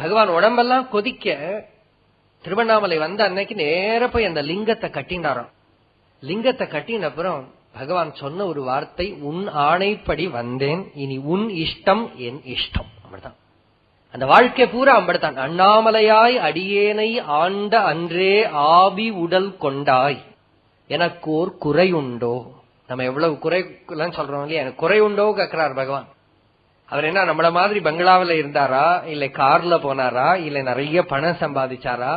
பகவான் உடம்பெல்லாம் கொதிக்க திருவண்ணாமலை வந்த அன்னைக்கு நேர போய் அந்த லிங்கத்தை கட்டினாராம். லிங்கத்தை கட்டின அப்புறம் பகவான் சொன்ன ஒரு வார்த்தை, உன் ஆணைப்படி வந்தேன், இனி உன் இஷ்டம் என் இஷ்டம். அப்படித்தான் அந்த வாழ்க்கை பூரா அப்படித்தான். அண்ணாமலையாய் அடியேனை ஆண்ட அன்றே ஆவி உடல் கொண்டாய், எனக்கு ஓர் குறையுண்டோ. நம்ம எவ்வளவு குறைலாம் சொல்றோம் இல்லையா, எனக்கு குறை உண்டோ கேட்கிறார் பகவான். அவர் என்ன நம்மள மாதிரி பங்களாவில இருந்தாரா, இல்ல கார்ல போனாரா, இல்ல நிறைய பணம் சம்பாதிச்சாரா?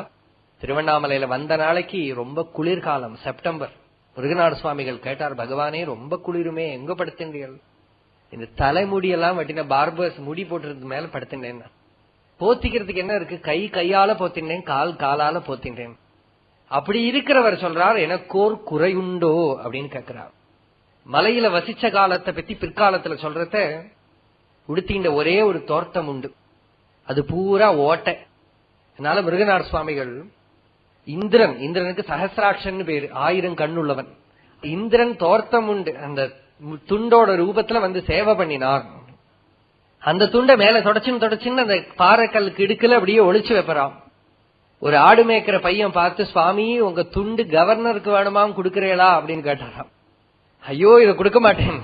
திருவண்ணாமலையில வந்த நாளைக்கு ரொம்ப குளிர்காலம், செப்டம்பர். முருகநாத சுவாமிகள் கேட்டார், பகவானே ரொம்ப குளிருமே, எங்க படுத்தின்றீர்கள்? இந்த தலைமுடியெல்லாம் வெட்டின பார்பர்ஸ் முடி போட்டுறது மேல படுத்தினேன். போத்திக்கிறதுக்கு என்ன இருக்கு, கையால போத்தினேன், காலால போத்தின்றேன். அப்படி இருக்கிறவர் சொல்றார், எனக்கோர் குறையுண்டோ அப்படின்னு கேட்கிறார். மலையில வசிச்ச காலத்தை பத்தி பிற்காலத்துல சொல்றத, உடுத்தின்ற ஒரே ஒரு தோர்த்தம் உண்டு, அது பூரா ஓட்டை. அதனால முருகநாத சுவாமிகள் இந்திரனுக்கு சஹசிராட்சன்னு பேரு, 1000 கண்ணுள்ளவன். இந்திரன் தோர்த்தம் உண்டு, அந்த துண்டோட ரூபத்துல வந்து சேவை பண்ணினார். அந்த துண்டை மேல தொடச்சுன்னு அந்த பாறைக்கல்லுக்கு இடுக்கல அப்படியே ஒளிச்சு வைப்பறான். ஒரு ஆடு மேய்க்கிற பையன் பார்த்து, சுவாமி உங்க துண்டு கவர்னருக்கு வேணுமாம், கொடுக்கறீங்களா அப்படின்னு கேட்டாராம். ஐயோ இதை கொடுக்க மாட்டேன்.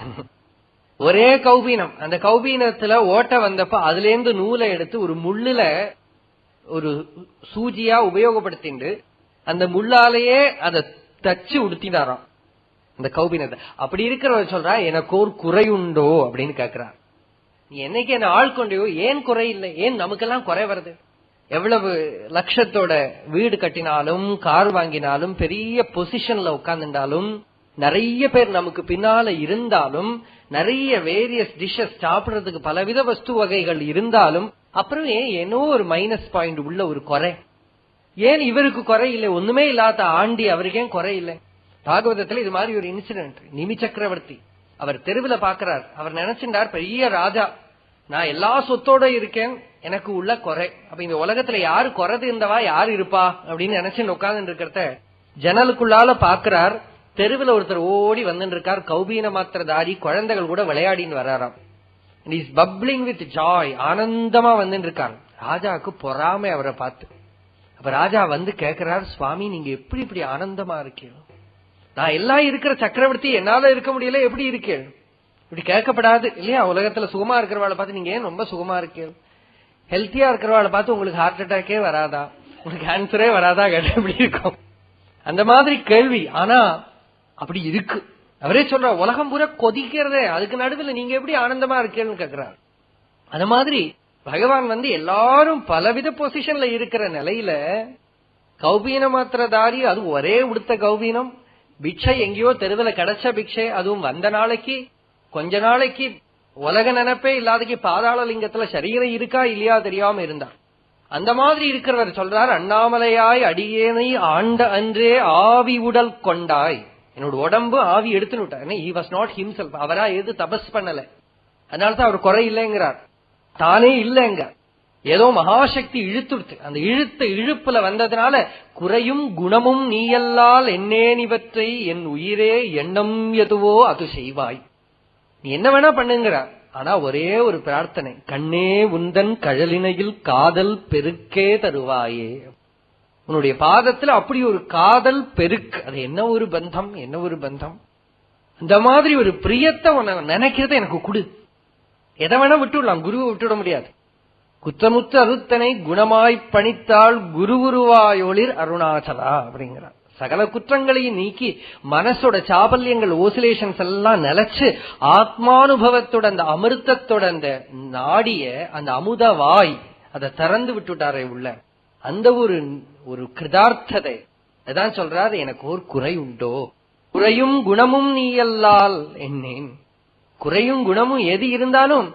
ஒரே கௌபீனம், அந்த கௌபீனத்துல ஓட்ட வந்தப்ப அதுல இருந்து நூலை எடுத்து ஒரு முள்ளுல ஒரு சூஜியா உபயோகப்படுத்திண்டு அந்த முள்ளாலேயே அதை தச்சு உடுத்தினாராம் அந்த கௌபீனத்தை. அப்படி இருக்கிறவர் சொல்றா, எனக்கு ஒரு குறையுண்டோ அப்படின்னு கேட்கிறார். நீ என்னைக்கு என்ன ஆள் கொண்டையோ, ஏன் குறை இல்லை, ஏன் நமக்கெல்லாம் குறை வருது? எவ்வளவு லட்சத்தோட வீடு கட்டினாலும், கார் வாங்கினாலும், பெரிய பொசிஷன்ல உட்கார்ந்துட்டாலும், நிறைய பேர் நமக்கு பின்னால இருந்தாலும், நிறைய வேரியஸ் டிஷஸ் சாப்பிடுறதுக்கு பலவித வஸ்து வகைகள் இருந்தாலும், அப்புறம் ஏனோ ஒரு மைனஸ் பாயிண்ட் உள்ள ஒரு குறை. ஏன் இவருக்கு குறை இல்லை? ஒண்ணுமே இல்லாத ஆண்டி அவருக்கு ஏன் குறை இல்லை? பாகவதத்துல இது மாதிரி ஒரு இன்சிடென்ட். நிமி சக்கரவர்த்தி அவர் தெருவில் பாக்குறார். அவர் நினைச்சிருந்தார், பெரிய ராஜா, நான் எல்லா சொத்தோட இருக்கேன், எனக்கு உள்ள குறை. அப்ப இந்த உலகத்துல யாரு குறைது இருந்தவா யாரு இருப்பா அப்படின்னு நினைச்சுன்னு உட்கார்ந்து இருக்கிறத ஜன்னலுக்குள்ளால பாக்குறார். தெருவில் ஒருத்தர் ஓடி வந்துட்டு இருக்கார், கௌபீன மாத்திரதாரி, குழந்தைகள் கூட விளையாடின்னு வர்றாராம். இஸ் பப்ளிங் வித் ஜாய், ஆனந்தமா வந்துட்டு இருக்காங்க. ராஜாவுக்கு பொறாமை அவரை பார்த்து. அப்ப ராஜா வந்து கேட்கிறார், சுவாமி நீங்க எப்படி இப்படி ஆனந்தமா இருக்கீங்க? நான் எல்லாம் இருக்கிற சக்கரவர்த்தி, என்னால இருக்க முடியல, எப்படி இருக்கேன்? இப்படி கேட்கப்படாது இல்லையா? உலகத்துல சுகமா இருக்கிறவாளை பார்த்து நீங்க ஏன் ரொம்ப சுகமா இருக்கீங்க? ஹெல்த்தியா இருக்கிறவாளை பார்த்து உங்களுக்கு ஹார்ட் அட்டாக்கே வராதா, உங்களுக்கு கேன்சரே வராதா கேட்ட எப்படி இருக்கும்? அந்த மாதிரி கேள்வி. ஆனா அப்படி இருக்கு. அவரே சொல்ற, உலகம் பூரா கொதிக்கிறதே, அதுக்கு நடுவில் நீங்க எப்படி ஆனந்தமா இருக்கேன்னு கேட்கிறார். அந்த மாதிரி பகவான் வந்து எல்லாரும் பலவித பொசிஷன்ல இருக்கிற நிலையில கௌபீன மாத்திரதாரி, அது ஒரே உடுத்த கௌபீனம், பிக்ஷை எங்கேயோ தெருவில் கிடைச்ச பிக்ஷை, அதுவும் வந்த நாளைக்கு கொஞ்ச நாளைக்கு உலக நினைப்பே இல்லாதக்கு பாதாள லிங்கத்துல சரீரம் இருக்கா இல்லையா தெரியாம இருந்தார். அந்த மாதிரி இருக்கிறவர் சொல்றார், அண்ணாமலையாய் அடியேனை ஆண்ட அன்றே ஆவி உடல் கொண்டாய், என்னோட உடம்பு ஆவி எடுத்துன்னு விட்டார். he was not himself, அவரா எது தபஸ் பண்ணல, அதனாலதான் அவர் குறை இல்லைங்கிறார். தானே இல்லைங்க, ஏதோ மகாசக்தி இழுத்துடுத்து. அந்த இழுப்புல வந்ததுனால குறையும் குணமும் நீயல்லால் என்னேன் இவற்றை என் உயிரே எண்ணம் எதுவோ அது செய்வாய். நீ என்ன வேணா பண்ணுங்கிறார். ஆனா ஒரே ஒரு பிரார்த்தனை, கண்ணே உந்தன் கழலினையில் காதல் பெருக்கே தருவாயே. உன்னுடைய பாதத்துல அப்படி ஒரு காதல் பெருக்கு, அது என்ன ஒரு பந்தம், என்ன ஒரு பந்தம். அந்த மாதிரி ஒரு பிரியத்தை நினைக்கிறத எனக்கு கொடு. எதை வேணா விட்டுடலாம், குருவை விட்டுவிட முடியாது. குற்றமுற்ற அருத்தனை குணமாய் பணித்தாள் குருவுருவாயோளிர் அருணாச்சலா அப்படிங்கிறார். சகல குற்றங்களையும் நீக்கி மனசோட சாபல்யங்கள் ஓசிலேஷன்ஸ் எல்லாம் நிலைச்சு ஆத்மானுபவத்தோட அந்த அமிர்தத்தோட அந்த நாடிய அந்த அமுதவாய் அதை திறந்து விட்டுட்டாரே உள்ள அந்த ஒரு கிருதார்த்ததை அதான் சொல்றாரு, எனக்கு ஒரு குறை உண்டோ, குறையும் குணமும் நீயல்லால் என்னேன். குறையும் குணமும் எது இருந்தாலும்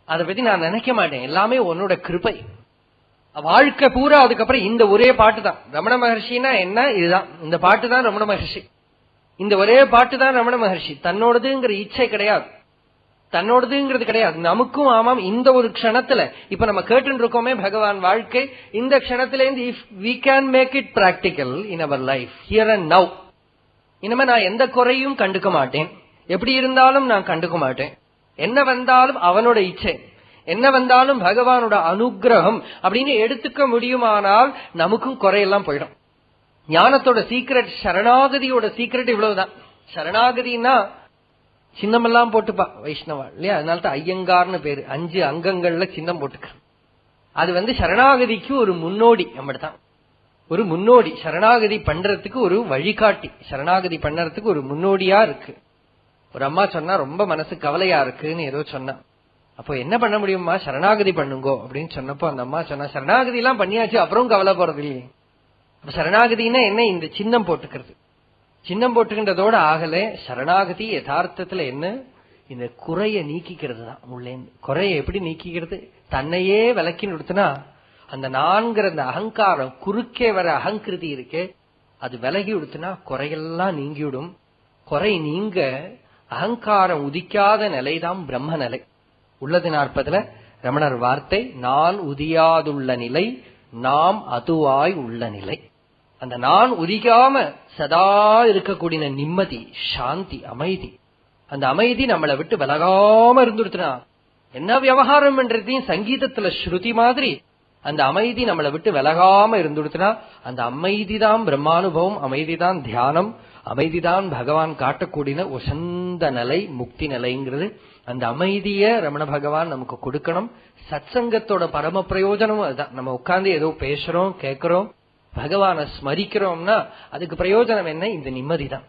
அதை பத்தி நான் நினைக்க மாட்டேன், எல்லாமே உன்னோட கிருபை. வாழ்க்கை பூரா அதுக்கப்புறம் இந்த ஒரே பாட்டு தான். ரமண மகர்ஷினா என்ன, இதுதான், இந்த பாட்டு தான் ரமண மகர்ஷி. இந்த ஒரே பாட்டு தான் ரமண மகர்ஷி. தன்னோடதுங்கிற இச்சை கிடையாது, தன்னோடதுங்கிறது கிடையாது. நமக்கும் ஆமாம் இந்த ஒரு க்ஷணத்துல இப்ப நம்ம கேட்டு இருக்கோமே பகவான் வாழ்க்கை, இந்த க்ஷணத்திலேருந்து if we can make it practical in our life here and now, இனிமே நான் எந்த குறையும் கண்டுக்க மாட்டேன், எப்படி இருந்தாலும் நான் கண்டுக்க மாட்டேன், என்ன வந்தாலும் அவனோட இச்சை. என்ன வந்தாலும் பகவானோட அனுகிரகம் அப்படின்னு எடுத்துக்க முடியுமானால் நமக்கும் குறையெல்லாம் போயிடும். ஞானத்தோட சீக்ரெட், சரணாகதியோட சீக்ரெட் இவ்வளவுதான். சரணாகதினா சின்னமெல்லாம் போட்டுப்பா வைஷ்ணவா இல்லையா, அதனால ஐயங்கார்னு பேரு. 5 அங்கங்கள்ல சின்னம் போட்டுக்க. அது சரணாகதிக்கு ஒரு முன்னோடி. நம்மதான் ஒரு முன்னோடி, சரணாகதி பண்றதுக்கு ஒரு வழிகாட்டி, சரணாகதி பண்றதுக்கு ஒரு முன்னோடியா இருக்கு. ஒரு அம்மா சொன்னா ரொம்ப மனசு கவலையா இருக்குன்னு ஏதோ சொன்னா. அப்போ என்ன பண்ண முடியுமா, சரணாகதி பண்ணுங்கோ அப்படின்னு சொன்னப்போ அந்த அம்மா சொன்னா, சரணாகதி எல்லாம் பண்ணியாச்சு அப்புறம் கவலை போறது இல்லையே. அப்ப சரணாகதினா என்ன, இந்த சின்னம் போட்டுக்கிறது. சின்னம் போட்டுக்கின்றதோட ஆகல. சரணாகதி யதார்த்தத்துல என்ன, இந்த குறைய நீக்கிக்கிறது தான். உள்ளேந்து குறைய எப்படி நீக்கிக்கிறது, தன்னையே விலக்கி நிறுத்தினா அந்த நான்கிற அந்த அகங்காரம், குறுக்கே வர அகங்கிருதி இருக்கே, அது விலகி விடுத்துனா குறையெல்லாம் நீங்கிவிடும். குறை நீங்க அகங்காரம் உதிக்காத நிலைதான் பிரம்ம நிலை. உள்ளது 40 ரமணர் வார்த்தை, நான் உதியாதுள்ள நிலை, நாம் அதுவாய் உள்ள நிலை. அந்த நான் உதிக்காம சதா இருக்கக்கூடிய நிம்மதி, சாந்தி, அமைதி, அந்த அமைதி நம்மளை விட்டு விலகாம இருந்துடுத்துனா, என்ன விவகாரம் பண்றதையும் சங்கீதத்துல ஸ்ருதி மாதிரி அந்த அமைதி நம்மளை விட்டு விலகாம இருந்துடுத்துனா, அந்த அமைதிதான் பிரம்மானுபவம், அமைதிதான் தியானம், அமைதிதான் பகவான் காட்டக்கூடிய உசந்த நிலை, முக்தி நிலைங்கிறது. அந்த அமைதிய ரமண பகவான் நமக்கு கொடுக்கணும். சத்சங்கத்தோட பரம பிரயோஜனமும் அதுதான். நம்ம உட்கார்ந்து ஏதோ பேசுறோம், கேட்கிறோம், பகவானை ஸ்மரிக்கிறோம்னா அதுக்கு பிரயோஜனம் என்ன, இந்த நிம்மதி தான்.